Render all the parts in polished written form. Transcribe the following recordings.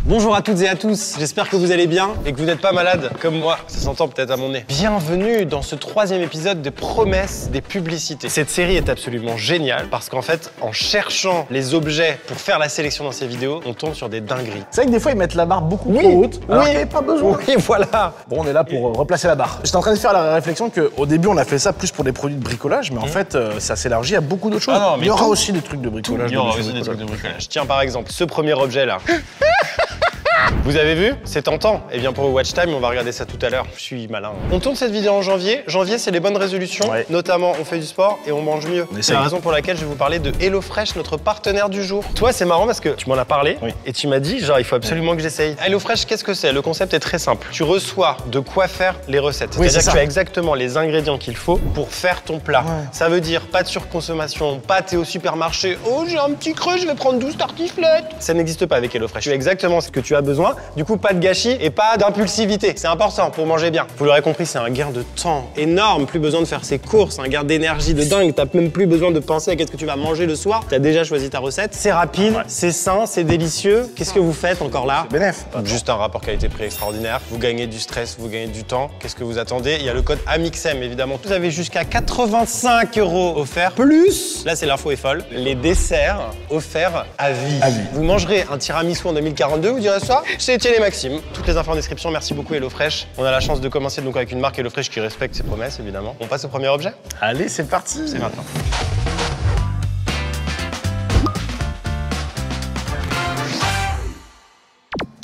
Bonjour à toutes et à tous, j'espère que vous allez bien et que vous n'êtes pas malade comme moi, ça s'entend peut-être à mon nez. Bienvenue dans ce 3e épisode de Promesses des publicités. Cette série est absolument géniale parce qu'en fait, en cherchant les objets pour faire la sélection dans ces vidéos, on tombe sur des dingueries. C'est vrai que des fois ils mettent la barre beaucoup trop haute, alors qu'il n'y avait pas besoin. Oui, voilà. Bon, on est là pour replacer la barre. J'étais en train de faire la réflexion qu'au début on a fait ça plus pour des produits de bricolage, mais en fait ça s'élargit à beaucoup d'autres choses. Ah non, mais il y aura tout. aussi des trucs de bricolage. Il y aura aussi des trucs de bricolage. Tiens par exemple, ce premier objet là. Vous avez vu? C'est tentant. Eh bien pour le Watch Time, on va regarder ça tout à l'heure. Je suis malin. On tourne cette vidéo en janvier. Janvier, c'est les bonnes résolutions. Ouais. Notamment, on fait du sport et on mange mieux. C'est la raison pour laquelle je vais vous parler de HelloFresh, notre partenaire du jour. Toi, c'est marrant parce que tu m'en as parlé et tu m'as dit, genre, il faut absolument que j'essaye. HelloFresh, qu'est-ce que c'est? Le concept est très simple. Tu reçois de quoi faire les recettes. C'est-à-dire que tu as exactement les ingrédients qu'il faut pour faire ton plat. Ça veut dire pas de surconsommation, pas t'es au supermarché. Oh, j'ai un petit creux, je vais prendre 12 tartiflettes. Ça n'existe pas avec HelloFresh. Tu as exactement ce que tu as besoin. Du coup, pas de gâchis et pas d'impulsivité. C'est important pour manger bien. Vous l'aurez compris, c'est un gain de temps énorme. Plus besoin de faire ses courses, un gain d'énergie de dingue. T'as même plus besoin de penser à qu'est-ce que tu vas manger le soir. T'as déjà choisi ta recette. C'est rapide, c'est sain, c'est délicieux. Qu'est-ce que vous faites encore là? Bénef. Juste un rapport qualité-prix extraordinaire. Vous gagnez du stress, vous gagnez du temps. Qu'est-ce que vous attendez? Il y a le code AMIXM évidemment. Vous avez jusqu'à 85 € offerts. Plus, là c'est l'info est folle, les desserts offerts à vie. Vous mangerez un tiramisu en 2042, vous direz ça? C'est Étienne et Maxime. Toutes les infos en description. Merci beaucoup HelloFresh. On a la chance de commencer donc avec une marque HelloFresh qui respecte ses promesses évidemment. On passe au premier objet? Allez, c'est parti. C'est maintenant.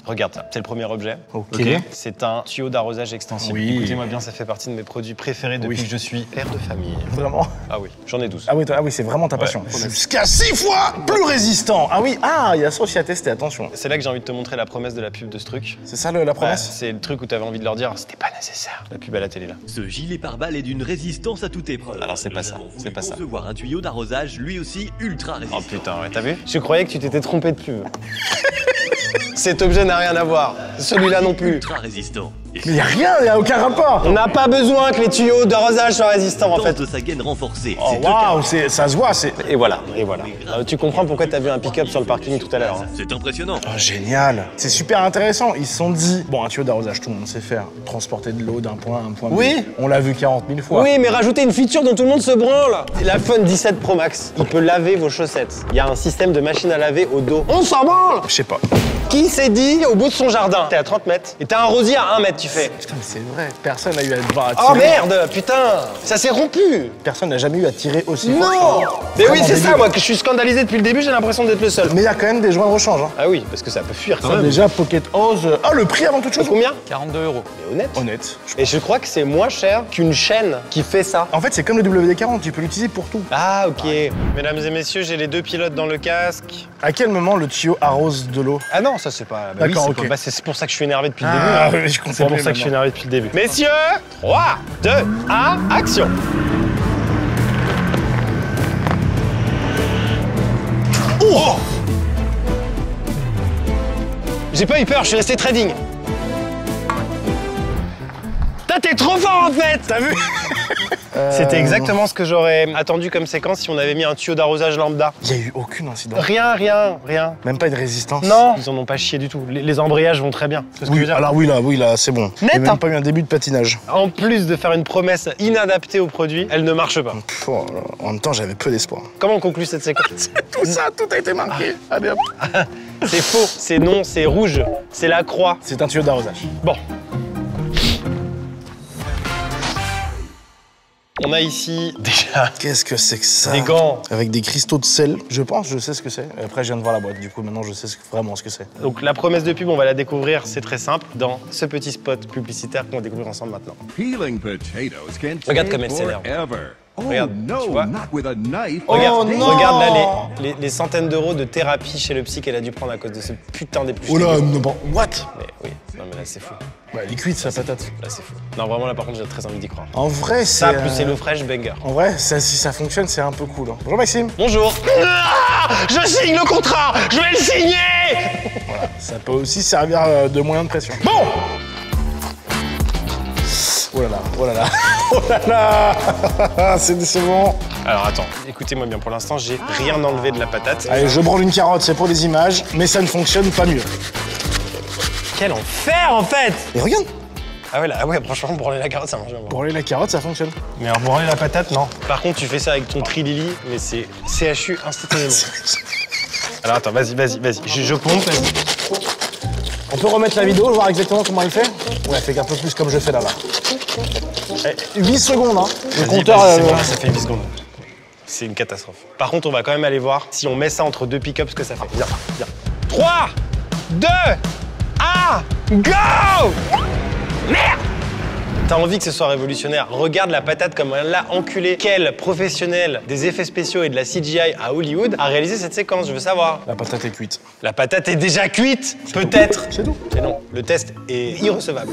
Regarde ça, c'est le premier objet. Ok. C'est un tuyau d'arrosage extensible. Oui. Écoutez-moi bien, ça fait partie de mes produits préférés depuis que je suis père de famille. Vraiment? Ah oui, j'en ai 12. Ah oui, c'est vraiment ta passion. Jusqu'à 6 fois plus résistant. Ah oui, il y a ça aussi à tester, attention. C'est là que j'ai envie de te montrer la promesse de la pub de ce truc. C'est ça la promesse? C'est le truc où t'avais envie de leur dire c'était pas nécessaire. La pub à la télé là. Ce gilet pare-balles est d'une résistance à toute épreuve. Alors c'est pas ça, c'est pas ça. Concevoir un tuyau d'arrosage lui aussi ultra résistant. Oh putain, ouais, t'as vu? Je croyais que tu t'étais trompé de pub. Cet objet n'a rien à voir. Celui-là non plus. Ultra résistant. Et Mais il y a aucun rapport. On n'a pas besoin que les tuyaux d'arrosage soient résistants en fait. de sa gaine renforcée. Oh waouh, ça se voit, c'est... Et voilà. Tu comprends pourquoi t'as vu un pick-up sur le parking tout à l'heure. Hein. C'est impressionnant. Oh, génial. C'est super intéressant. Ils se sont dit, bon, un tuyau d'arrosage, tout le monde sait faire. Transporter de l'eau d'un point à un point B. Oui. On l'a vu 40 000 fois. Oui, mais rajoutez une feature dont tout le monde se branle. C'est l'iPhone 17 Pro Max. Il peut laver vos chaussettes. Il y a un système de machine à laver au dos. On s'en branle. Je sais pas. Qui s'est dit au bout de son jardin? T'es à 30 mètres et t'as un rosier à 1 mètre, tu fais. Putain, mais c'est vrai. Personne n'a eu à devoir à tirer. Oh merde, putain, ça s'est rompu. Personne n'a jamais eu à tirer aussi fort. Non. Mais oui, Vraiment c'est ça, débile. moi, que je suis scandalisé depuis le début, j'ai l'impression d'être le seul. Mais il y a quand même des joints de rechange. Hein. Ah oui, parce que ça peut fuir quand Ça, même. déjà, Pocket Hose. Ah, le prix avant toute chose. Combien? 42 €. Mais honnête. Honnête. Et je crois que c'est moins cher qu'une chaîne qui fait ça. En fait, c'est comme le WD-40, tu peux l'utiliser pour tout. Ah, ok. Mesdames et messieurs, j'ai les 2 pilotes dans le casque. À quel moment le tuyau arrose de l'eau? Ah non, ça c'est pas... Bah oui, D'accord, c'est ok. pas- bah, c'est pour ça que je suis énervé depuis le Ah, début. oui, je comprends C'est pour mieux ça que je suis maintenant. énervé depuis le début. Messieurs, 3, 2, 1, action. Oh! J'ai pas eu peur, je suis resté trading. T'es trop fort en fait! T'as vu? C'était exactement ce que j'aurais attendu comme séquence si on avait mis un tuyau d'arrosage lambda. Il n'y a eu aucun incident. Rien. Même pas une résistance. Non, ils en ont pas chié du tout. Les embrayages vont très bien. C'est ce que je veux Oui, dire. alors oui, là, c'est bon. Il n'y a Net, même hein. pas eu un début de patinage. En plus de faire une promesse inadaptée au produit, elle ne marche pas. Pff, oh là là. En même temps, j'avais peu d'espoir. Comment on conclut cette séquence? Tout ça, tout a été marqué. Allez hop. C'est faux, c'est non, c'est rouge, c'est la croix. C'est un tuyau d'arrosage. Bon. On a ici déjà Qu'est-ce que c'est que ça? des gants. Avec des cristaux de sel. Je sais ce que c'est. Après, je viens de voir la boîte. Du coup, maintenant, je sais vraiment ce que c'est. Donc la promesse de pub, on va la découvrir, c'est très simple, dans ce petit spot publicitaire qu'on va découvrir ensemble maintenant. Peeling potatoes can Regarde take comme elle s'énerve. forever. Oh Regarde, no, tu vois? not with a knife. Regarde, non. regarde là les centaines d'euros de thérapie chez le psy qu'elle a dû prendre à cause de ce putain d'épluche. Oh là, non, bon, what? Mais oui, non mais là c'est fou. Bah, elle est cuite, sa patate. Là c'est fou. Non vraiment là par contre j'ai très envie d'y croire. En vrai, c'est... Ça plus HelloFresh banger. En vrai, si ça fonctionne, c'est un peu cool. Hein. Bonjour Maxime. Bonjour. Ah, je signe le contrat. Je vais le signer. Voilà, ça peut aussi servir de moyen de pression. Bon. Oh là là, oh là là, oh là là. C'est décevant. Alors attends, écoutez-moi bien. Pour l'instant j'ai rien enlevé de la patate. Allez, je branle une carotte, c'est pour les images, mais ça ne fonctionne pas mieux. quel enfer en fait! Et regarde, Ah ouais, franchement, branler la carotte, ça marche bien. branler la carotte, ça fonctionne. Mais alors, branler la patate, non. Par contre, tu fais ça avec ton trilili, mais c'est CHU instantanément. Alors attends, vas-y. Je pompe, vas-y. On peut remettre la vidéo, voir exactement comment elle fait? Ouais, elle fait un peu plus comme je fais là-bas. 8 secondes, hein. Le compteur... c'est bon, ça fait 8 secondes. C'est une catastrophe. Par contre, on va quand même aller voir si on met ça entre deux pick-ups, ce que ça fait. Viens. 3, 2, 1, go! Merde! T'as envie que ce soit révolutionnaire. Regarde la patate comme elle l'a enculé. Quel professionnel des effets spéciaux et de la CGI à Hollywood a réalisé cette séquence? Je veux savoir. La patate est cuite. La patate est déjà cuite? Peut-être. C'est tout. Mais non, le test est irrecevable.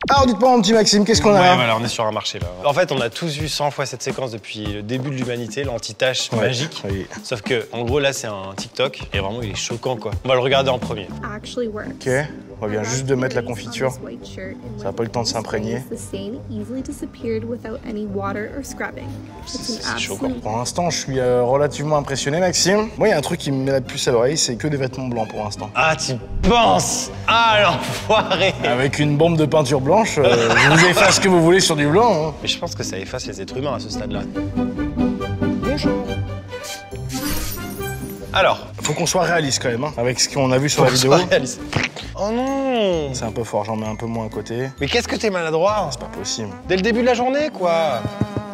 Alors dites-moi mon petit Maxime, qu'est-ce qu'on a là? Voilà, on est sur un marché là. En fait, on a tous vu 100 fois cette séquence depuis le début de l'humanité, l'anti-tache magique. Oui. Sauf que, en gros, là, c'est un TikTok et vraiment, il est choquant quoi. On va le regarder en premier. Ok, on vient juste de mettre la confiture. Ça n'a pas eu le temps de s'imprégner. C'est choquant. Pour l'instant, je suis relativement impressionné, Maxime. Moi, il y a un truc qui me met la puce à l'oreille, c'est que des vêtements blancs pour l'instant. Ah, tu penses? Ah, l'enfoiré! Avec une bombe de peinture blanche, je vous efface ce que vous voulez sur du blanc. Hein. Mais je pense que ça efface les êtres humains à ce stade-là. Bonjour. Alors, Faut qu'on soit réaliste quand même, hein, avec ce qu'on a vu sur la vidéo. réaliste. Oh non! C'est un peu fort, j'en mets un peu moins à côté. Mais qu'est-ce que t'es maladroit? C'est pas possible. Dès le début de la journée, quoi!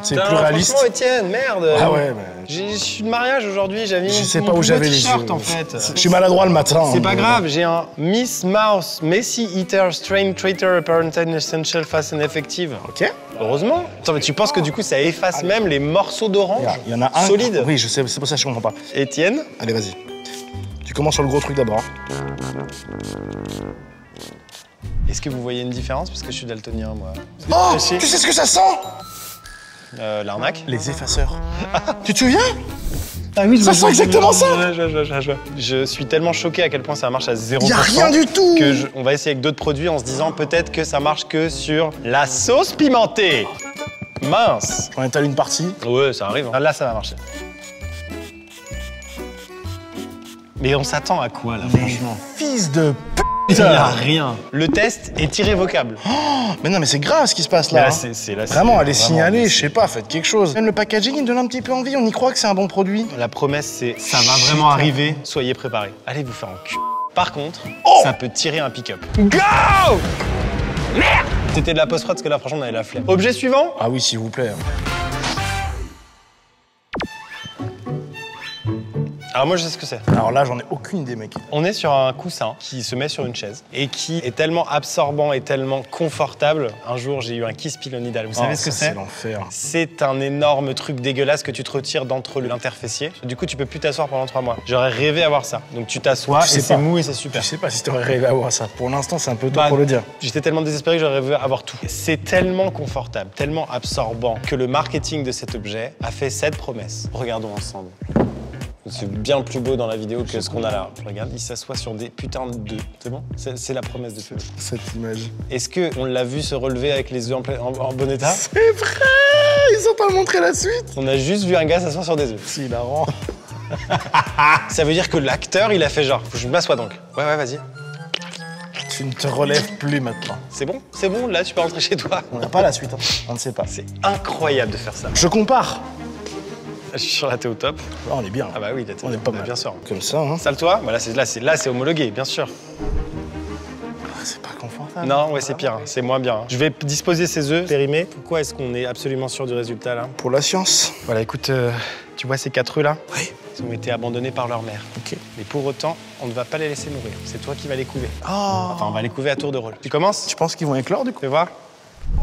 C'est Putain, plus réaliste. Franchement, Étienne, merde! Ah ouais, bah, Je suis de mariage aujourd'hui, j'avais mis je sais mon pas où plus j'avais beau les t-shirt, yeux. en fait. Je suis maladroit le matin. C'est hein, pas donc, grave, j'ai un Miss Mouse, Messi Eater, Strain Traitor, Apparent Essential, Fast and Effective. Ok. Heureusement. Attends, mais tu penses que du coup ça efface même les morceaux d'orange? Il y en a un. Solide. Oui, je sais, c'est pour ça que je comprends pas. Étienne? Allez, vas-y. Tu commences sur le gros truc d'abord. Est-ce que vous voyez une différence? Parce que je suis daltonien, moi. Oh, Caché. tu sais ce que ça sent? L'arnaque? Les effaceurs. Tu te souviens? Ah oui, Ça sent exactement ça. Je suis tellement choqué à quel point ça marche à 0%. Y a rien du tout. Que on va essayer avec d'autres produits en se disant peut-être que ça marche que sur la sauce pimentée. Mince. J'en étale une partie. Ouais, ça arrive. Hein. Là, ça va marcher. Mais on s'attend à quoi, là, franchement? Fils de p***. Il n'y a rien. Le test est irrévocable. Mais non, mais c'est grave ce qui se passe là. Mais là, hein. c'est Vraiment, allez vraiment- signaler, je sais pas, faites quelque chose. Même le packaging, il donne un petit peu envie, on y croit que c'est un bon produit. La promesse, c'est ça va vraiment arriver, soyez préparés. Allez vous faire en cul. Par contre, ça peut tirer un pick-up. Go! Merde! C'était de la post-prod parce que là, franchement, on avait la flemme. Objet suivant? Ah oui, s'il vous plaît. Alors moi, je sais ce que c'est. Alors là, j'en ai aucune idée, mec. On est sur un coussin qui se met sur une chaise et qui est tellement absorbant et tellement confortable. Un jour, j'ai eu un kiss pilonidal. Vous savez ce que ça, c'est? C'est l'enfer. C'est un énorme truc dégueulasse que tu te retires d'entre l'interfessier. Du coup, tu peux plus t'asseoir pendant 3 mois. J'aurais rêvé avoir ça. Donc tu t'assois Tu et sais c'est pas. mou et c'est super. Je sais pas si t'aurais rêvé à voir ça. Pour l'instant, c'est un peu tôt Bah, pour le dire. J'étais tellement désespéré que j'aurais rêvé avoir tout. C'est tellement confortable, tellement absorbant que le marketing de cet objet a fait cette promesse. Regardons ensemble. C'est bien plus beau dans la vidéo que ce qu'on a là. Regarde, il s'assoit sur des putains d'œufs. C'est bon? C'est la promesse de ce. Cette image. Est-ce qu'on l'a vu se relever avec les œufs en bon état? C'est vrai. Ils ont pas montré la suite. On a juste vu un gars s'asseoir sur des œufs. Si, hilarant. Ça veut dire que l'acteur, il a fait genre. Faut que je m'assois donc. Ouais, vas-y. Tu ne te relèves plus maintenant. C'est bon, là tu peux rentrer chez toi. On n'a pas la suite, hein. On ne sait pas. C'est incroyable de faire ça. Je compare. Je suis sur la thé au top. Là, on est bien. Ah bah oui, On est pas mal. Bien sûr. Comme ça, hein. Sale-toi, bah là c'est homologué, bien sûr. C'est pas confortable. Non, ouais, c'est pire, hein. C'est moins bien. Hein. Je vais disposer ces œufs périmés. Pourquoi est-ce qu'on est absolument sûr du résultat là? Pour la science. Voilà, écoute, tu vois ces 4 œufs là? Oui. Ils ont été abandonnés par leur mère. Ok. Mais pour autant, on ne va pas les laisser mourir. C'est toi qui vas les couver. Oh. Enfin, on va les couver à tour de rôle. Tu commences? Tu penses qu'ils vont éclore du coup? Fais voir.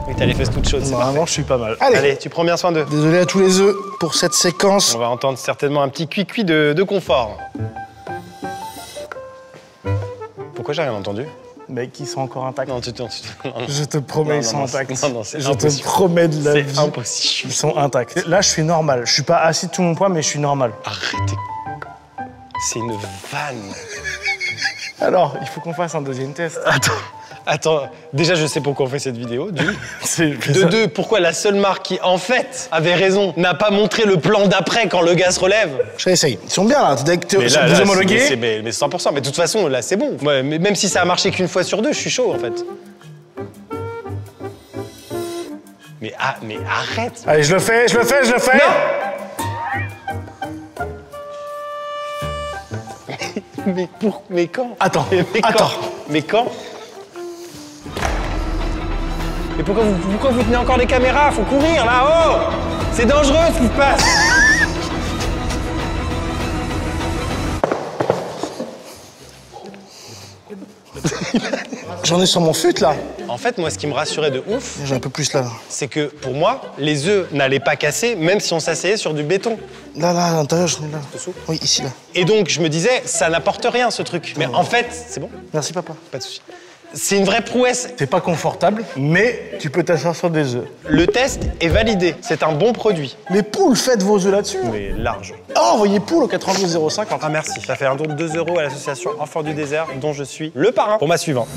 Oui, t'as les fesses toutes chaudes, c'est parfait. Normalement, je suis pas mal. Allez, tu prends bien soin d'eux. Désolé à tous les œufs pour cette séquence. On va entendre certainement un petit cuicui de confort. Pourquoi j'ai rien entendu? Mec, ils sont encore intacts. Non, non. Je te promets, Non, ils sont non, intacts. non, c'est je te impossible. promets de la vie. C'est impossible. Ils sont intacts. Là, je suis normal. Je suis pas assis de tout mon poids, mais je suis normal. Arrêtez. C'est une vanne. Alors, il faut qu'on fasse un deuxième test. Attends. Attends, déjà je sais pourquoi on fait cette vidéo, de deux, pourquoi la seule marque qui en fait avait raison n'a pas montré le plan d'après quand le gars se relève. J'essaye. Ils sont bien là, dès que Mais là, vous homologuez. Mais 100%, mais de toute façon là c'est bon. Ouais, mais même si ça a marché qu'une fois sur deux, je suis chaud en fait. Mais arrête. Allez, je le fais. Non. Mais quand? Attends, Mais attends. Mais quand? Mais pourquoi vous tenez encore les caméras? Faut courir là, oh! C'est dangereux ce qui se passe! J'en ai sur mon fut là. En fait, moi, ce qui me rassurait de ouf, J'ai un peu plus là. c'est que pour moi, les œufs n'allaient pas casser, même si on s'asseyait sur du béton. Là, à l'intérieur, je l'ai là. Dessous. Oui, ici, là. Et donc, je me disais, ça n'apporte rien ce truc. Mais en fait, c'est bon, Merci, papa. pas de souci. C'est une vraie prouesse. C'est pas confortable, mais tu peux t'asseoir sur des œufs. Le test est validé. C'est un bon produit. Les poules, faites vos œufs là-dessus. Mais large. Oh, envoyez poule au 92,05. Ah merci. Ça fait un don de 2 € à l'association Enfants du désert, dont je suis le parrain. Pour ma suivante.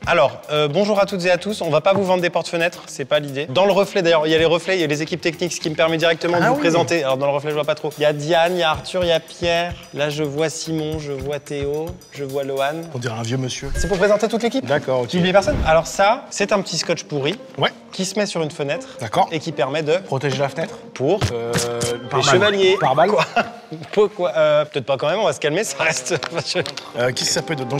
Alors, bonjour à toutes et à tous. On va pas vous vendre des porte-fenêtres, c'est pas l'idée. Dans le reflet, d'ailleurs, il y a les reflets, il y a les équipes techniques, ce qui me permet directement de vous présenter. Alors, dans le reflet, je vois pas trop. Il y a Diane, il y a Arthur, il y a Pierre. Là, je vois Simon, je vois Théo, je vois Lohan. On dirait un vieux monsieur. C'est pour présenter toute l'équipe? D'accord, ok. Tu oublies personne? Alors ça, c'est un petit scotch pourri. Ouais. Qui se met sur une fenêtre. D'accord. Et qui permet de... Protéger la fenêtre. Pour... Par les balle. chevaliers. Par balle. Quoi? Pourquoi? Peut-être pas quand même, on va se calmer, ça reste... Qu'est-ce que ça peut être d'autre? Donc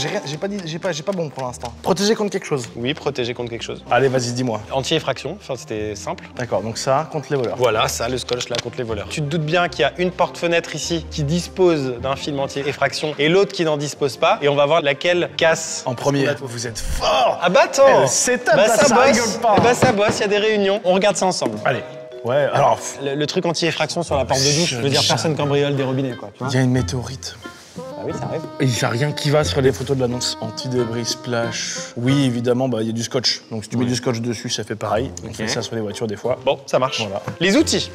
j'ai pas bon pour l'instant. Protéger contre quelque chose. Oui, protéger contre quelque chose. Allez, vas-y, dis-moi. Anti-effraction, enfin c'était simple. D'accord, donc ça, contre les voleurs. Voilà, ça, le scotch là contre les voleurs. Tu te doutes bien qu'il y a une porte-fenêtre ici qui dispose d'un film anti-effraction et l'autre qui n'en dispose pas. Et on va voir laquelle casse. En premier. Vous êtes fort. Ah bah attends. C'est bah, ça bosse. rigole pas. Eh bah ça bosse, il y a des réunions. On regarde ça ensemble. Allez. Ouais, alors... Le truc anti-effraction sur la porte de douche, je veux dire personne cambriole des robinets quoi. Tu vois. Il y a une météorite. Ah oui, ça arrive. Il n'y a rien qui va sur les photos de l'annonce. Anti-débris splash. Oui, évidemment, il y a du scotch. Donc si tu mets du scotch dessus, ça fait pareil. On fait ça sur les voitures des fois. Bon, ça marche. Voilà. Les outils.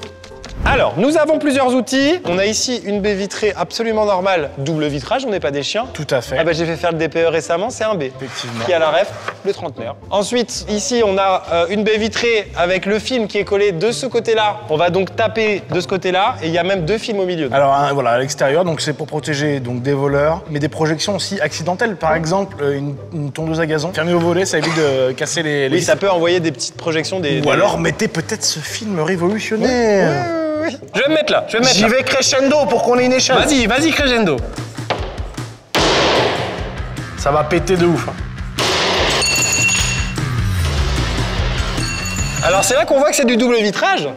Alors, nous avons plusieurs outils. On a ici une baie vitrée absolument normale, double vitrage, on n'est pas des chiens. Tout à fait. Ah bah j'ai fait faire le DPE récemment, c'est un B. Effectivement. Qui a la ref, le trentenaire. Ensuite, ici, on a une baie vitrée avec le film qui est collé de ce côté-là. On va donc taper de ce côté-là et il y a même 2 films au milieu. Alors voilà, à l'extérieur, donc c'est pour protéger donc des voleurs, mais des projections aussi accidentelles. Par exemple, une tondeuse à gazon fermée au volet, ça évite de casser les... Oui, ça peut envoyer des petites projections, Ou alors mettez peut-être ce film révolutionnaire. Oui. Je vais me mettre là, J'y vais crescendo pour qu'on ait une échelle. Vas-y, crescendo. Ça va péter de ouf. Alors c'est là qu'on voit que c'est du double vitrage.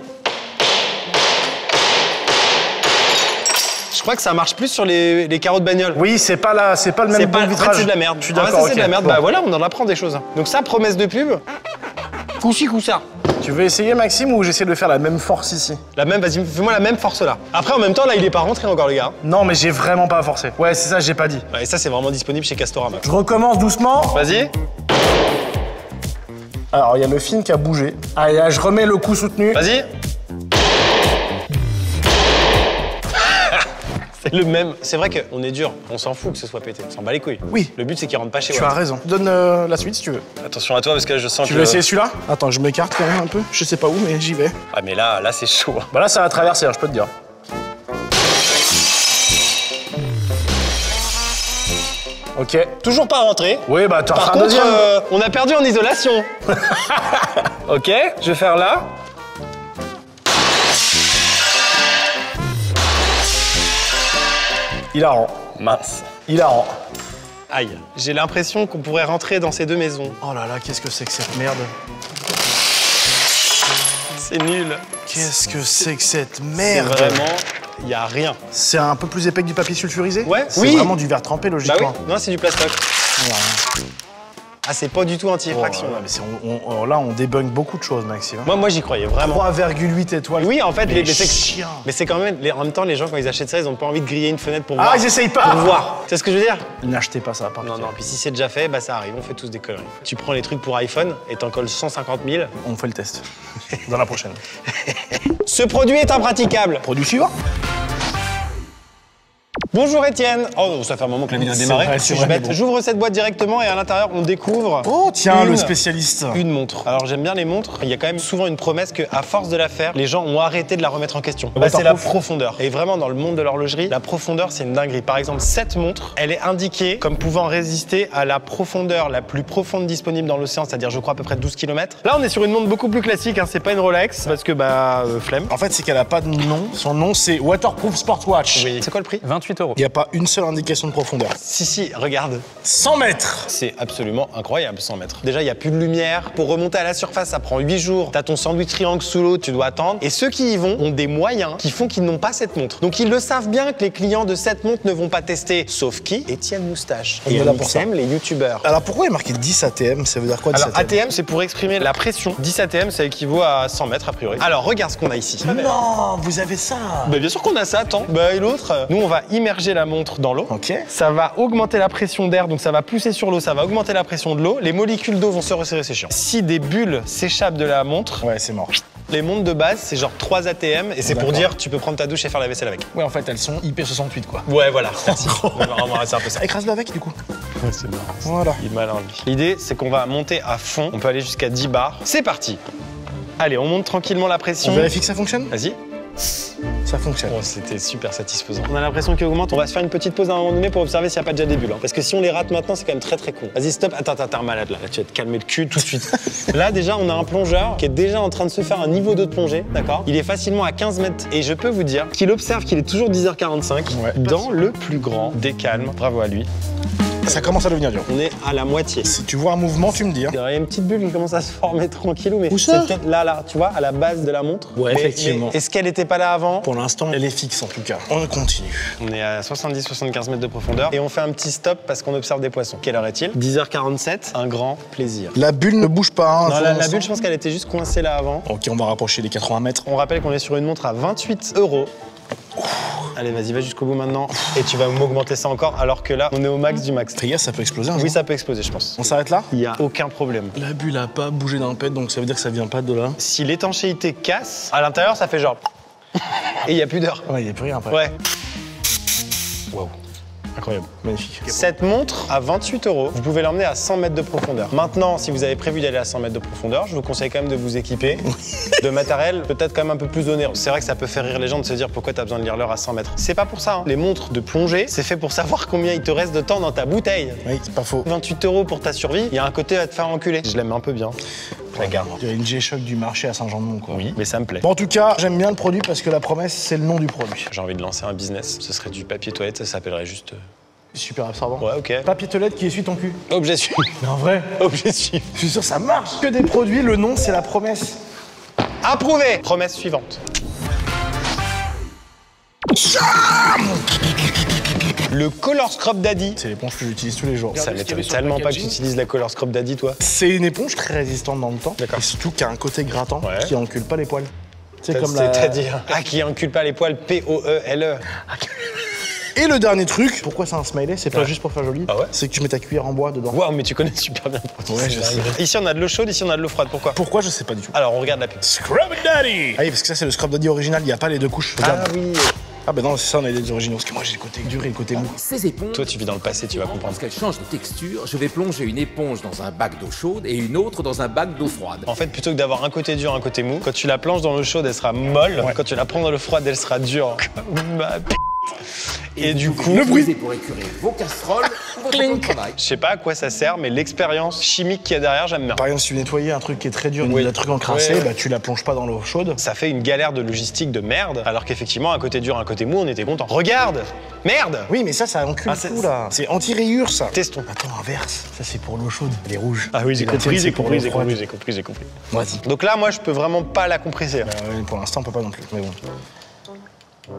Je crois que ça marche plus sur les carreaux de bagnole. Oui, c'est pas le même double vitrage. En fait, c'est de la merde. Je suis d'accord. C'est de la merde. Bah voilà, on en apprend des choses. Donc ça, promesse de pub. Coup-ci, coup-ça. Tu veux essayer, Maxime, ou j'essaie de faire la même force ici? La même, vas-y, fais-moi la même force là. Après, en même temps, là, il est pas rentré encore, les gars. Non, mais j'ai vraiment pas forcé. Ouais, c'est ça, j'ai pas dit. Ouais, et ça, c'est vraiment disponible chez Castorama. Je recommence doucement. Vas-y. Alors, il y a le film qui a bougé. Allez, là, je remets le coup soutenu. Vas-y. C'est le même. C'est vrai qu'on est dur. On s'en fout que ce soit pété. On s'en bat les couilles. Oui. Le but, c'est qu'il rentre pas chez Tu moi. as raison. Donne la suite si tu veux. Attention à toi, parce que là, je sens que... Tu veux essayer celui-là? Attends, je m'écarte quand même un peu. Je sais pas où, mais j'y vais. Ah, mais là, c'est chaud. Bah là, ça va traverser, hein, je peux te dire. Ok. Toujours pas rentré. Oui, bah t'en Par feras un contre, deuxième. on a perdu en isolation. Ok, je vais faire là. Hilarant. Mince. Hilarant. Aïe. J'ai l'impression qu'on pourrait rentrer dans ces 2 maisons. Oh là là, qu'est-ce que c'est que cette merde? C'est nul. Qu'est-ce que c'est que cette C'est merde? vraiment... Il y a rien. C'est un peu plus épais que du papier sulfurisé? Ouais. C'est Oui. vraiment du verre trempé, Bah oui. logiquement. Non, c'est du plastoc. Ouais. Ah, c'est pas du tout anti-effraction. Oh là, mais là, on débunk beaucoup de choses, Maxime. Moi, j'y croyais vraiment. 3,8 étoiles. Oui, en fait, Mais c'est chien. Mais c'est quand même... en même temps, les gens, quand ils achètent ça, ils ont pas envie de griller une fenêtre pour Ah, voir. ils essayent pas. Pour voir. Tu sais ce que je veux dire? N'achetez pas ça, par Non, pitié. non. Puis si c'est déjà fait, bah ça arrive. On fait tous des conneries. Tu prends les trucs pour iPhone et t'en colles 150 000. On fait le test. Dans la prochaine. Ce produit est impraticable. Produit suivant. Bonjour Étienne. Oh, ça fait un moment que la vidéo a démarré. vrai, c'est vrai, bon. J'ouvre cette boîte directement et à l'intérieur, on découvre. Oh, tiens, le spécialiste. Une montre. Alors j'aime bien les montres. Il y a quand même souvent une promesse qu'à force de la faire, les gens ont arrêté de la remettre en question. Bah, c'est la profondeur. Et vraiment, dans le monde de l'horlogerie, la profondeur, c'est une dinguerie. Par exemple, cette montre, elle est indiquée comme pouvant résister à la profondeur la plus profonde disponible dans l'océan, c'est-à-dire, je crois, à peu près 12 km. Là, on est sur une montre beaucoup plus classique. Hein. C'est pas une Rolex parce que, flemme. En fait, c'est qu'elle a pas de nom. Son nom, c'est Waterproof Sportwatch. Oui. C'est quoi le prix? 28 €. Il n'y a pas une seule indication de profondeur. Si, regarde. 100 mètres. C'est absolument incroyable, 100 mètres. Déjà, il n'y a plus de lumière. Pour remonter à la surface, ça prend 8 jours. T'as ton sandwich triangle sous l'eau, tu dois attendre. Et ceux qui y vont ont des moyens qui font qu'ils n'ont pas cette montre. Donc, ils le savent bien que les clients de cette montre ne vont pas tester. Sauf qui? Étienne Moustache. On est là pour ça. les youtubeurs. Alors pourquoi il est marqué 10 ATM? Ça veut dire quoi 10 Alors, ATM, c'est pour exprimer la pression. 10 ATM, ça équivaut à 100 mètres, a priori. Alors, regarde ce qu'on a ici. Non, vous avez ça. Bah, bien sûr qu'on a ça, attends. Bah, et l'autre? Nous, on va immerger la montre dans l'eau. Ok. Ça va augmenter la pression d'air, donc ça va pousser sur l'eau, ça va augmenter la pression de l'eau. Les molécules d'eau vont se resserrer, c'est chiant. Si des bulles s'échappent de la montre, Ouais, c'est mort. les montres de base, c'est genre 3 ATM et c'est pour dire tu peux prendre ta douche et faire la vaisselle avec. Ouais, en fait, elles sont IP68, quoi. Ouais, voilà, merci. Vraiment, c'est un peu ça. Écrase-le avec, du coup. Ouais, c'est marrant. Voilà. Il est malin, lui. L'idée, c'est qu'on va monter à fond. On peut aller jusqu'à 10 bars. C'est parti. Allez, on monte tranquillement la pression. On vérifie que ça fonctionne? Vas-y. Ça fonctionne. Oh, c'était super satisfaisant. On a l'impression qu'il augmente. On va se faire une petite pause à un moment donné pour observer s'il n'y a pas déjà des bulles. Hein. Parce que si on les rate maintenant, c'est quand même très très con. Vas-y, stop. Attends, t'es un malade là. Là, tu vas te calmer le cul tout de suite. Là, déjà, on a un plongeur qui est déjà en train de se faire un niveau d'eau de plongée. D'accord? Il est facilement à 15 mètres. Et je peux vous dire qu'il observe qu'il est toujours 10h45 dans le plus grand des calmes. Bravo à lui. Ça commence à devenir dur. On est à la moitié. Si tu vois un mouvement, tu me dis. Hein. Il y a une petite bulle qui commence à se former tranquillou, mais Où ça? c'est peut-être là, tu vois, à la base de la montre. Ouais, effectivement. Mais est-ce qu'elle n'était pas là avant? Pour l'instant, elle est fixe en tout cas. On continue. On est à 70-75 mètres de profondeur et on fait un petit stop parce qu'on observe des poissons. Quelle heure est-il? 10h47, un grand plaisir. La bulle ne bouge pas. Hein, Non, la bulle, je pense qu'elle était juste coincée là avant. Ok, on va rapprocher les 80 mètres. On rappelle qu'on est sur une montre à 28 €. Allez, vas-y, va jusqu'au bout maintenant. Et tu vas m'augmenter ça encore, alors que là, on est au max du max. Fais gaffe, ça peut exploser un jour. Oui, ça peut exploser, je pense. On s'arrête là? Il n'y a aucun problème. La bulle a pas bougé d'un pet, donc ça veut dire que ça vient pas de là. Si l'étanchéité casse, à l'intérieur, ça fait genre... Et il n'y a plus d'heure. Ouais, il n'y a plus rien après. Ouais. Waouh. Incroyable, magnifique. Cette montre à 28 €, vous pouvez l'emmener à 100 mètres de profondeur. Maintenant, si vous avez prévu d'aller à 100 mètres de profondeur, je vous conseille quand même de vous équiper de matériel peut-être quand même un peu plus onéreux. C'est vrai que ça peut faire rire les gens de se dire pourquoi tu as besoin de lire l'heure à 100 mètres. C'est pas pour ça. Hein. Les montres de plongée, c'est fait pour savoir combien il te reste de temps dans ta bouteille. Oui, c'est pas faux. 28 € pour ta survie, il y a un côté à te faire enculer. Je l'aime un peu bien. Regarde. Il y a une G-Shock du marché à Saint-Jean-de-Mont, quoi. Oui, mais ça me plaît. Bon, en tout cas, j'aime bien le produit parce que la promesse, c'est le nom du produit. J'ai envie de lancer un business. Ce serait du papier toilette, ça s'appellerait juste... Super absorbant. Ouais, ok. Papier toilette qui essuie ton cul. Objet suivant. Mais en vrai, Objet suivant. je suis sûr que ça marche. Que des produits, le nom, c'est la promesse. Approuvé. Promesse suivante. Le Color Scrub Daddy. C'est l'éponge que j'utilise tous les jours. Ça m'étonne tellement pas que tu utilises la Color Scrub Daddy, toi. C'est une éponge très résistante dans le temps. D'accord. Et surtout qui a un côté grattant Ouais. qui encule pas les poils. C'est comme la... C'est-à-dire qui encule pas les poils, P-O-E-L-E. Et le dernier truc, pourquoi c'est un smiley? C'est pas juste pour faire joli. Ah ouais? C'est que tu mets ta cuillère en bois dedans. Waouh, mais tu connais super bien le produit. Ouais, je sais. Ici, on a de l'eau chaude, ici, on a de l'eau froide. Pourquoi? Pourquoi? Je sais pas du tout. Alors, on regarde la pub. Scrub Daddy. Ah oui, parce que ça c'est le Scrub Daddy original, il n'y a pas les deux couches. Regarde. oui. Ah bah non, c'est ça, on a les originaux. Parce que moi j'ai le côté dur et le côté mou. Ces éponges, Toi, tu vis dans le passé, tu vas comprendre. lorsqu'elles changent de texture, je vais plonger une éponge dans un bac d'eau chaude et une autre dans un bac d'eau froide. En fait, plutôt que d'avoir un côté dur, un côté mou, quand tu la planches dans l'eau chaude, elle sera molle. Ouais. Quand tu la prends dans l'eau froide, elle sera dure. Comme ma p***. Et du coup, Le bruit. Pour écurer vos casseroles ou votre temps de travail. je sais pas à quoi ça sert, mais l'expérience chimique qu'il y a derrière, j'aime bien. Par exemple, si tu nettoyais un truc qui est très dur, Oui. un truc encrassé, Ouais, ouais. bah tu la plonges pas dans l'eau chaude. Ça fait une galère de logistique de merde, alors qu'effectivement, un côté dur, un côté mou, on était content. Regarde! Merde! Oui, mais ça encule Ah, c'est- tout là. C'est anti-rayure ça. Testons. Attends, inverse. Ça c'est pour l'eau chaude, les rouges. Ah oui, Et la tienne, c'est pour l'eau froide. j'ai compris. Vas-y. Donc là, moi, je peux vraiment pas la compresser. Pour l'instant, on peut pas non plus. Mais bon.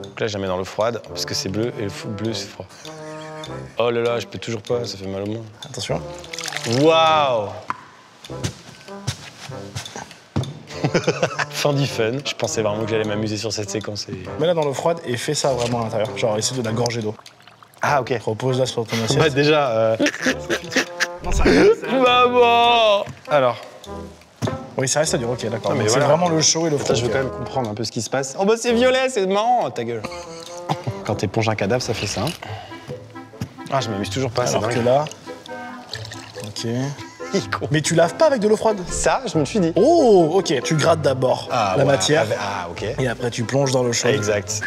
Donc là, je la mets dans l'eau froide, parce que c'est bleu, et le bleu, c'est froid. Oh là là, je peux toujours pas, ça fait mal au monde. Attention. Waouh! Fin du fun. Je pensais vraiment que j'allais m'amuser sur cette séquence. Mets-la dans l'eau froide et fais ça vraiment à l'intérieur. Genre, essaie de la gorger d'eau. Ah, ok. Repose-la sur ton assiette. Bah, déjà. Non, ça Maman! Alors, Oui, ça reste à dire, ok, d'accord. Non, mais Donc, c'est voilà. vraiment le chaud et le froid. je veux ok. quand même comprendre un peu ce qui se passe. Oh, bah, c'est violet, c'est marrant, ta gueule. Quand t'éponges un cadavre, ça fait ça. Ah, je m'amuse toujours pas, c'est Alors dingue. que là... Ok. Mais tu laves pas avec de l'eau froide? Ça, je me suis dit. Oh, ok. Tu grattes d'abord la ouais, matière. Ah, ok. Et après, tu plonges dans l'eau chaude. Exact.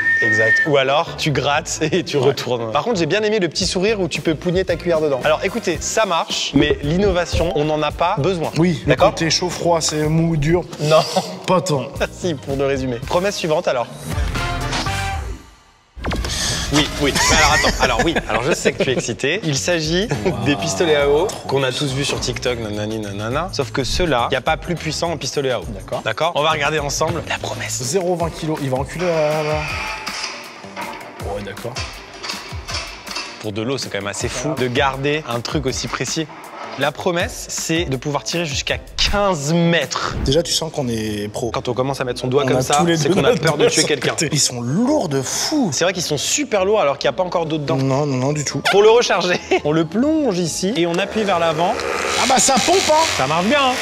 Ou alors, tu grattes et tu retournes. Par contre, j'ai bien aimé le petit sourire où tu peux pougner ta cuillère dedans. Alors, écoutez, ça marche, mais l'innovation, on n'en a pas besoin. Oui, le d'accord. côté chaud-froid, c'est mou, dur. Non. Pas tant. Si, pour de résumer. Promesse suivante, alors. Oui. Alors je sais que tu es excité. Il s'agit des pistolets à eau qu'on a tous vus sur TikTok, nanani nanana. Sauf que ceux-là, il n'y a pas plus puissant en pistolet à eau. D'accord. On va regarder ensemble la promesse. 0,20 kg. Il va enculer là. Ouais, d'accord. Pour de l'eau, c'est quand même assez fou de garder un truc aussi précis. La promesse, c'est de pouvoir tirer jusqu'à 15 mètres. Déjà, tu sens qu'on est pro. Quand on commence à mettre son doigt comme ça, c'est qu'on a peur de tuer quelqu'un. Ils sont lourds de fou. C'est vrai qu'ils sont super lourds alors qu'il n'y a pas encore d'eau dedans. Non, du tout. Pour le recharger, on le plonge ici et on appuie vers l'avant. Ah bah ça pompe, hein. Ça marche bien, hein.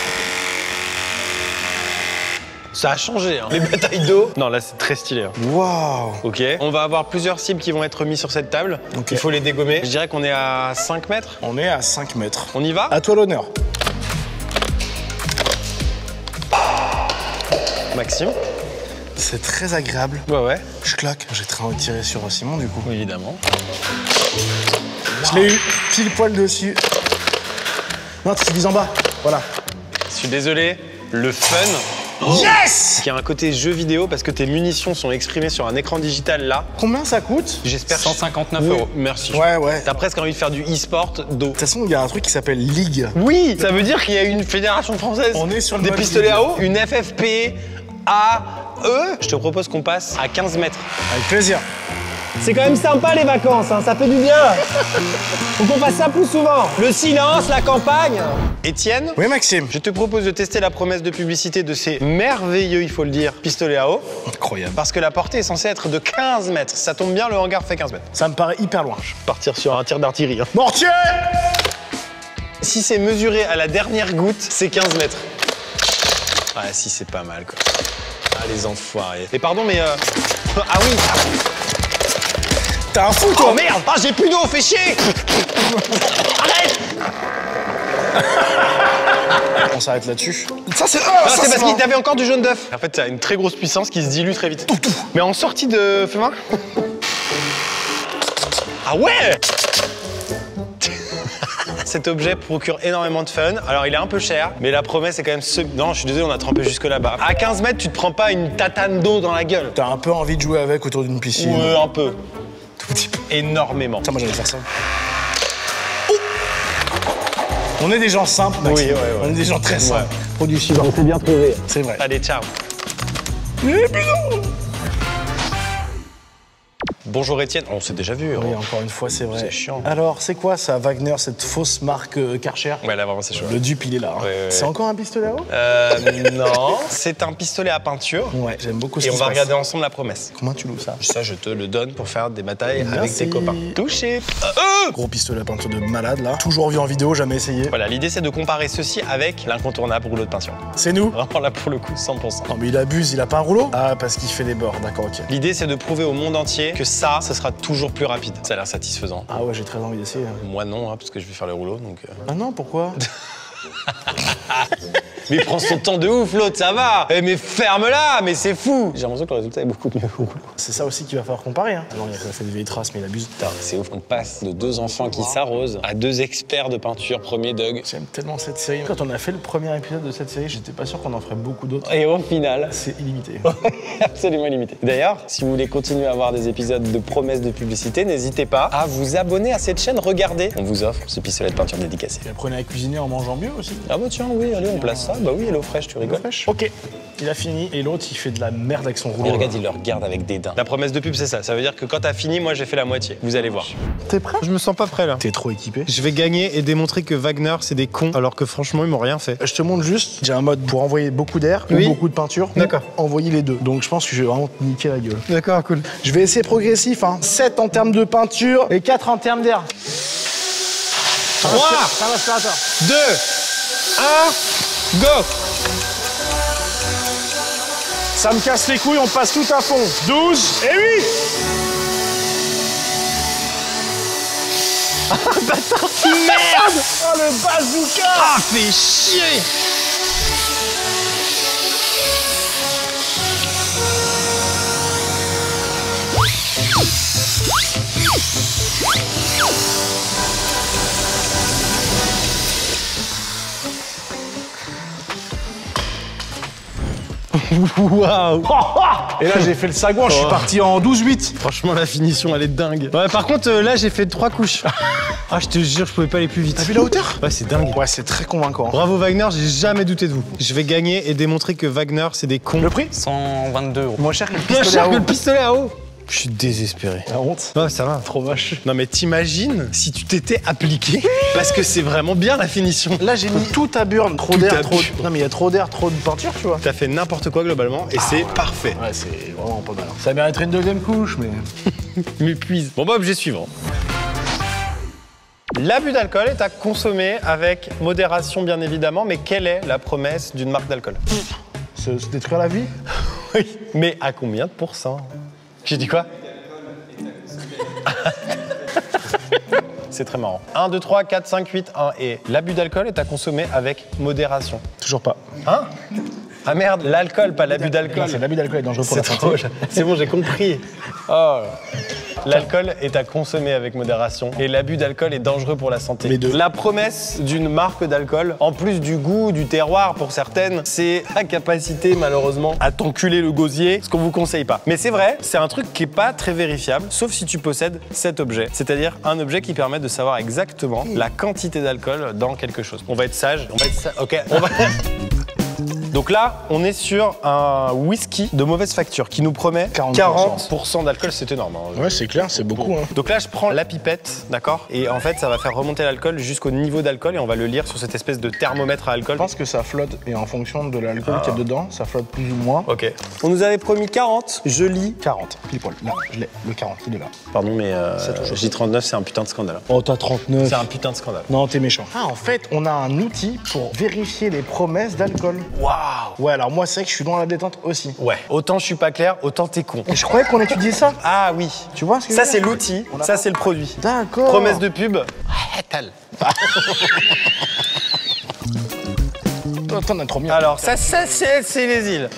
Ça a changé, hein. Les batailles d'eau. Non, là, c'est très stylé. Hein. Waouh. Ok. On va avoir plusieurs cibles qui vont être mises sur cette table. Ok. Il faut les dégommer. Je dirais qu'on est à 5 mètres. On est à 5 mètres. On y va? À toi l'honneur. Maxime. C'est très agréable. Ouais. Je claque. J'ai très envie de tirer sur Simon, du coup. Oui, évidemment. Je l'ai eu pile poil dessus. Non, tu vises en bas. Voilà. Je suis désolé. Le fun. Yes! Qui a un côté jeu vidéo parce que tes munitions sont exprimées sur un écran digital là. Combien ça coûte? J'espère. 159 Oui, euros. Merci. Ouais. T'as presque envie de faire du e-sport d'eau. De toute façon, il y a un truc qui s'appelle Ligue. Oui, ça veut dire qu'il y a une fédération française. On est sur le des mode pistolets ligue. à eau, une FFP AE. Je te propose qu'on passe à 15 mètres. Avec plaisir. C'est quand même sympa les vacances, hein, ça fait du bien. Faut qu'on fasse ça plus souvent. Le silence, la campagne. Étienne, Oui, Maxime. je te propose de tester la promesse de publicité de ces merveilleux, il faut le dire, pistolets à eau. Incroyable. Parce que la portée est censée être de 15 mètres. Ça tombe bien, le hangar fait 15 mètres. Ça me paraît hyper loin. Partir sur un tir d'artillerie. Hein. Mortier! Si c'est mesuré à la dernière goutte, c'est 15 mètres. Ah si, c'est pas mal quoi. Ah les enfoirés. Et pardon, mais ah oui. T'es un fou, toi! Oh merde! Ah j'ai plus d'eau, fais chier! Arrête! On s'arrête là-dessus. Ça, c'est... Ah, c'est parce qu'il avait encore du jaune d'œuf. En fait, ça a une très grosse puissance qui se dilue très vite. Mais en sortie de... Fais voir. Ah ouais! Cet objet procure énormément de fun. Alors, il est un peu cher, mais la promesse est quand même... Non, je suis désolé, on a trempé jusque là-bas. À 15 mètres, tu te prends pas une tatane d'eau dans la gueule. T'as un peu envie de jouer avec autour d'une piscine. Ouais, un peu. Tout petit peu. Énormément. Ça, moi, j'allais faire ça. Oh, on est des gens simples, Maxime. Oui, ouais. On est des gens très simples. Produit suivant. C'est bien trouvé. C'est vrai. Allez, ciao. Bonjour Étienne. On s'est déjà vu. Oui, hein. encore une fois, c'est vrai. C'est chiant. Alors, c'est quoi ça, Wagner, cette fausse marque Karcher? Ouais, là, vraiment, c'est chaud. Le dupe, il est là. Hein. Ouais. C'est encore un pistolet à eau? Non, c'est un pistolet à peinture. Ouais, j'aime beaucoup ce Et qui on se va passe. regarder ensemble la promesse. Comment tu loues ça? Ça, je te le donne pour faire des batailles avec Merci. tes copains. Touché. Gros pistolet à peinture de malade, là. Toujours vu en vidéo, jamais essayé. Voilà, l'idée, c'est de comparer ceci avec l'incontournable rouleau de peinture. C'est nous? Vraiment, là, pour le coup, 100%. Non, mais il abuse, il a pas un rouleau? Ah, parce qu'il fait les bords, d'accord, ok. L'idée, c'est de prouver au monde entier que ça, ce sera toujours plus rapide. Ça a l'air satisfaisant. Ah ouais, j'ai très envie d'essayer. Moi, non, hein, parce que je vais faire le rouleau, donc... Ah non, pourquoi? Mais prends son temps de ouf, l'autre, ça va. Eh, mais ferme-la, mais c'est fou. J'ai l'impression que le résultat est beaucoup mieux au rouleau. C'est ça aussi qu'il va falloir comparer. Hein. Non, ça fait des vieilles traces, mais il abuse. Putain, c'est ouf. On passe de 2 enfants qui s'arrosent à 2 experts de peinture, premier Doug. J'aime tellement cette série. Quand on a fait le premier épisode de cette série, j'étais pas sûr qu'on en ferait beaucoup d'autres. Et au final, C'est illimité. absolument limité. D'ailleurs, si vous voulez continuer à avoir des épisodes de promesses de publicité, n'hésitez pas à vous abonner à cette chaîne. Regardez, on vous offre ce pistolet de peinture dédicacé. Et apprenez à cuisiner en mangeant mieux aussi. Ah bah tiens, oui, allez, on place ça. Bah oui, Hello Fresh, tu rigoles. Ok, il a fini. Et l'autre, il fait de la merde avec son Et rouleau. regarde, il le regarde avec dédain. La promesse de pub, c'est ça. Ça veut dire que quand t'as fini, moi j'ai fait la moitié. Vous allez voir. T'es prêt? Je me sens pas prêt là. T'es trop équipé. Je vais gagner et démontrer que Wagner, c'est des cons, alors que franchement, ils m'ont rien fait. Je te montre juste, j'ai un mode pour envoyer beaucoup d'air Oui. ou beaucoup de peinture. D'accord. Envoyer les deux. Donc je pense que je vais vraiment te niquer la gueule. D'accord, cool. Je vais essayer progressif, hein. 7 en termes de peinture et 4 en termes d'air. 3, Ça va se faire, attends. 2, 1, go! Ça me casse les couilles, on passe tout à fond. 12 et 8. Merde! Oh, le bazooka! Ah, fais chier! Waouh! Et là, j'ai fait le sagouin, je suis parti en 12-8. Franchement, la finition, elle est dingue. Ouais, par contre, là, j'ai fait 3 couches. Ah, je te jure, je pouvais pas aller plus vite. T'as vu la hauteur? Ouais, c'est dingue. Ouais, c'est très convaincant. Bravo Wagner, j'ai jamais douté de vous. Je vais gagner et démontrer que Wagner, c'est des cons. Le prix? 122 €. Moins cher que le Moins pistolet cher à que eau. le pistolet à eau. Je suis désespéré. La honte. Oh, ça va. Trop moche. Non, mais t'imagines si tu t'étais appliqué? Parce que c'est vraiment bien la finition. Là, j'ai mis tout à burn. Trop Tout d'air, à trop. burn. Non, mais il y a trop d'air, trop de peinture, tu vois. T'as fait n'importe quoi globalement et c'est parfait. Ouais, c'est vraiment pas mal. Ça mériterait une deuxième couche, mais. M'épuise. Bon, bah, objet suivant. L'abus d'alcool est à consommer avec modération, bien évidemment, mais quelle est la promesse d'une marque d'alcool? Se détruire la vie? Oui. Mais à combien de pourcents? J'ai dit quoi? C'est très marrant. 1, 2, 3, 4, 5, 8, 1 et l'abus d'alcool est à consommer avec modération. Toujours pas. Hein? Ah merde, l'alcool, pas l'abus Non, d'alcool. c'est l'abus d'alcool est dangereux pour C'est la trop. santé. C'est bon, j'ai compris. Oh. L'alcool est à consommer avec modération et l'abus d'alcool est dangereux pour la santé. Les deux. La promesse d'une marque d'alcool, en plus du goût, du terroir pour certaines, c'est la capacité malheureusement à t'enculer le gosier, ce qu'on vous conseille pas. Mais c'est vrai, c'est un truc qui est pas très vérifiable, sauf si tu possèdes cet objet. C'est-à-dire un objet qui permet de savoir exactement la quantité d'alcool dans quelque chose. On va être sage. Ok, on va... Donc là, on est sur un whisky de mauvaise facture qui nous promet 40% d'alcool, c'est énorme. Hein. Ouais, c'est clair, c'est beaucoup. Hein. Donc là, je prends la pipette, d'accord? Et en fait, ça va faire remonter l'alcool jusqu'au niveau d'alcool et on va le lire sur cette espèce de thermomètre à alcool. Je pense que ça flotte et en fonction de l'alcool qu'il y a dedans, ça flotte plus ou moins. Ok. On nous avait promis 40, je lis. 40, pile poil. Là, je l'ai. Le 40, il est là. Pardon, mais J39, c'est un putain de scandale. Oh, t'as 39. C'est un putain de scandale. Non, t'es méchant. Ah, en fait, on a un outil pour vérifier les promesses d'alcool. Waouh! Ouais, alors moi, c'est vrai que je suis dans la détente aussi. Ouais. Autant je suis pas clair, autant t'es con. Et je croyais qu'on étudiait ça. Ah oui. Tu vois ce que Ça, je veux c'est dire? l'outil, On a ça, pas- c'est le produit. D'accord. Promesse de pub. T'en as trop bien. Alors, ça c'est les îles.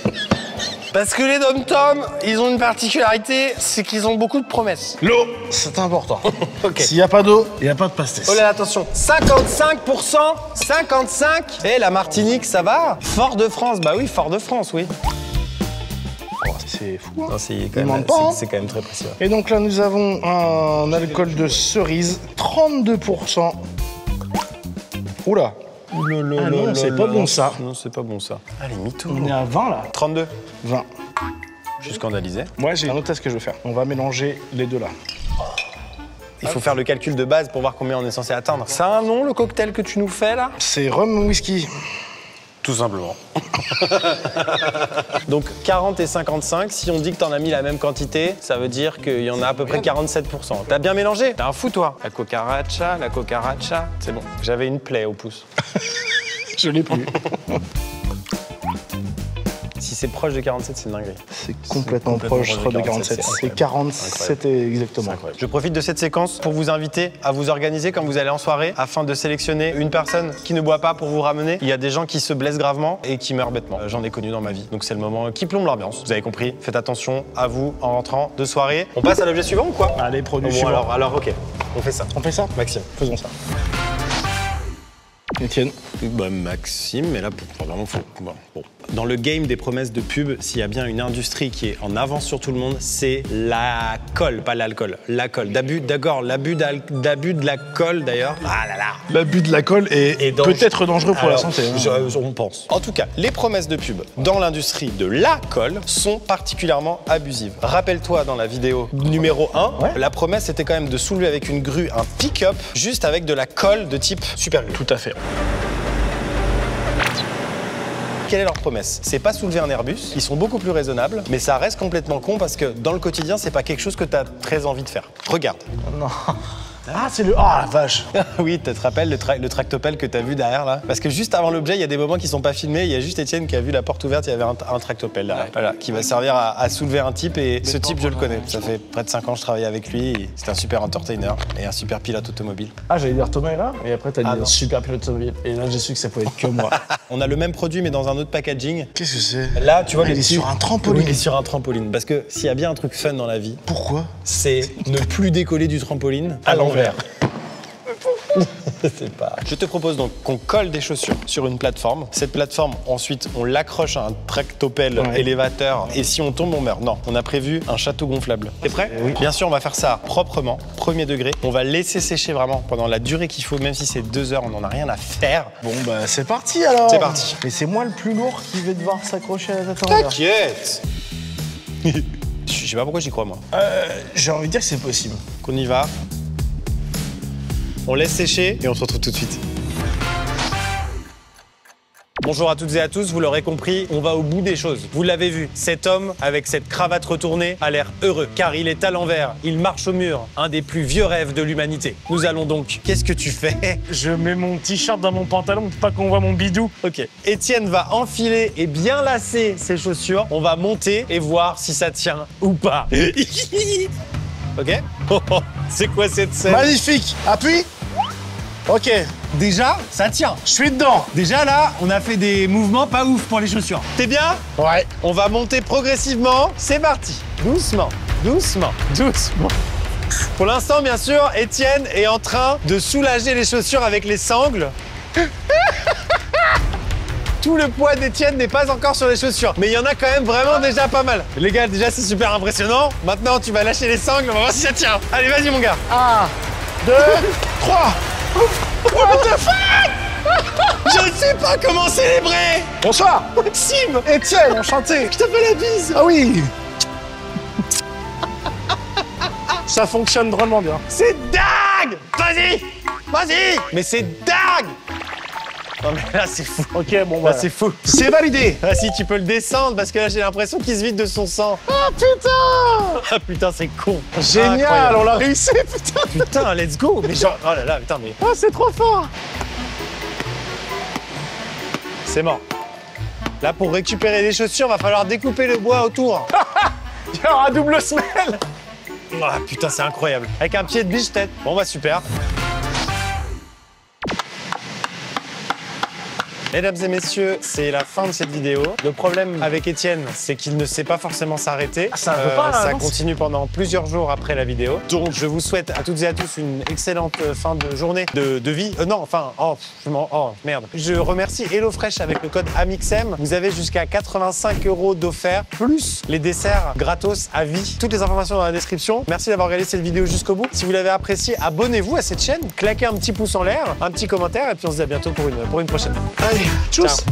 Parce que les dom-toms, ils ont une particularité, c'est qu'ils ont beaucoup de promesses. L'eau, c'est important. Ok. S'il n'y a pas d'eau, il n'y a pas de pastis. Oh là là, attention, 55%, 55. Eh, la Martinique, ça va? Fort-de-France, bah oui, Fort-de-France, oui. Oh, c'est fou. Hein. Non, c'est Ils mentent pas, hein. c'est quand même très précis. Et donc là, nous avons un alcool de cerise, 32%. Oula. Ah non, c'est pas bon ça. Non, c'est pas bon ça. Allez, mytho. On est à 20 là. 32. 20. Je suis scandalisé. Moi, j'ai un autre test que je vais faire. On va mélanger les deux là. Il faut faire le calcul de base pour voir combien on est censé atteindre. Ça a un nom, le cocktail que tu nous fais là? C'est rhum whisky. Tout simplement. Donc 40 et 55, si on dit que t'en as mis la même quantité, ça veut dire qu'il y en a à peu près 47%. T'as bien mélangé? T'es un fou toi. La cucaracha, c'est bon. J'avais une plaie au pouce. Je l'ai plus. Si c'est proche de 47, c'est une dinguerie. C'est complètement proche de 47. C'est 47 exactement. Je profite de cette séquence pour vous inviter à vous organiser quand vous allez en soirée afin de sélectionner une personne qui ne boit pas pour vous ramener. Il y a des gens qui se blessent gravement et qui meurent bêtement. J'en ai connu dans ma vie. Donc c'est le moment qui plombe l'ambiance. Vous avez compris. Faites attention à vous en rentrant de soirée. On passe à l'objet suivant ou quoi? Allez, produit Bon, suivant. alors ok. On fait ça. On fait ça? Maxime. Faisons ça. Étienne. Bah, Maxime, mais là, vraiment, faut. Bon. Dans le game des promesses de pub, s'il y a bien une industrie qui est en avance sur tout le monde, c'est la colle, pas l'alcool. La colle. D'abus de la colle, d'ailleurs. Ah là là. L'abus de l'alcool est peut-être dangereux pour la santé. Hein. On pense. En tout cas, les promesses de pub dans l'industrie de la colle sont particulièrement abusives. Rappelle-toi dans la vidéo numéro 1, la promesse était quand même de soulever avec une grue un pick-up juste avec de la colle de type super glue. Tout à fait. Quelle est leur promesse? C'est pas soulever un Airbus, ils sont beaucoup plus raisonnables, mais ça reste complètement con parce que dans le quotidien, c'est pas quelque chose que t'as très envie de faire. Regarde. Non. Ah, c'est le... Ah, la vache. Oui, tu te rappelles le tractopelle que t'as vu derrière là? Parce que juste avant l'objet, il y a des moments qui sont pas filmés. Il y a juste Étienne qui a vu la porte ouverte, il y avait un tractopelle là, voilà, qui va servir à soulever un type. Et ce type, je le connais. Ça fait près de 5 ans que je travaille avec lui. C'est un super entertainer et un super pilote automobile. Ah, j'allais dire Thomas est là, et après t'as dit non. un super pilote automobile. Et là, j'ai su que ça pouvait être que moi. On a le même produit mais dans un autre packaging. Qu'est-ce que c'est? Là, tu vois, il est sur un trampoline. Oui, il est sur un trampoline. Parce que s'il y a bien un truc fun dans la vie, Pourquoi? c'est ne plus décoller du trampoline à l'envers. C'est pas... Je te propose donc qu'on colle des chaussures sur une plateforme. Cette plateforme, ensuite, on l'accroche à un tractopelle élévateur. Et si on tombe, on meurt. Non, on a prévu un château gonflable. T'es prêt? Oui. Bien sûr, on va faire ça proprement, premier degré. On va laisser sécher vraiment pendant la durée qu'il faut, même si c'est 2 heures, on n'en a rien à faire. Bon, bah, c'est parti alors. C'est parti. Mais c'est moi le plus lourd qui vais devoir s'accrocher à la tête en l'air. T'inquiète. Je sais pas pourquoi j'y crois, moi. J'ai envie de dire que c'est possible. Qu'on y va. On laisse sécher et on se retrouve tout de suite. Bonjour à toutes et à tous, vous l'aurez compris, on va au bout des choses. Vous l'avez vu, cet homme avec cette cravate retournée a l'air heureux car il est à l'envers, il marche au mur, un des plus vieux rêves de l'humanité. Nous allons donc, qu'est-ce que tu fais? Je mets mon t-shirt dans mon pantalon pour pas qu'on voit mon bidou. Ok, Étienne va enfiler et bien lasser ses chaussures. On va monter et voir si ça tient ou pas. Ok. C'est quoi cette scène? Magnifique. Appuie. Ok. Déjà, ça tient. Je suis dedans. Déjà là, on a fait des mouvements pas ouf pour les chaussures. T'es bien? Ouais. On va monter progressivement. C'est parti. Doucement, doucement, doucement. Pour l'instant, bien sûr, Étienne est en train de soulager les chaussures avec les sangles. Tout le poids d'Étienne n'est pas encore sur les chaussures, mais il y en a quand même vraiment déjà pas mal. Les gars, déjà, c'est super impressionnant. Maintenant, tu vas lâcher les sangles, on va voir si ça tient. Allez, vas-y, mon gars. 1, 2, 3. What the fuck? Je ne sais pas comment célébrer. Bonsoir. Maxime, Étienne, enchanté. je te fais la bise. Ah oui. Ça fonctionne drôlement bien. C'est dingue. Vas-y, vas-y. Mais c'est dingue. Non mais là c'est fou. Ok, bon Là voilà. c'est fou. C'est validé. Ah si tu peux le descendre parce que là j'ai l'impression qu'il se vide de son sang. Ah putain. Ah putain c'est con. Génial, Incroyable. on l'a réussi, putain. Putain let's go. Mais genre oh là là putain mais Ah, c'est trop fort. c'est mort. Là pour récupérer les chaussures va falloir découper le bois autour. Il y aura double semelle. Ah putain c'est incroyable. Avec un pied de biche tête. Bon bah super. Mesdames et messieurs, c'est la fin de cette vidéo. Le problème avec Étienne, c'est qu'il ne sait pas forcément s'arrêter. Ça veut pas, là, ça non, continue pendant plusieurs jours après la vidéo. Donc je vous souhaite à toutes et à tous une excellente fin de journée, de vie. Non, enfin, oh merde. Je remercie HelloFresh avec le code AMIXM. Vous avez jusqu'à 85 € d'offert, plus les desserts gratos à vie. Toutes les informations dans la description. Merci d'avoir regardé cette vidéo jusqu'au bout. Si vous l'avez appréciée, abonnez-vous à cette chaîne, claquez un petit pouce en l'air, un petit commentaire, et puis on se dit à bientôt pour une prochaine. Allez, tchuss. Ciao.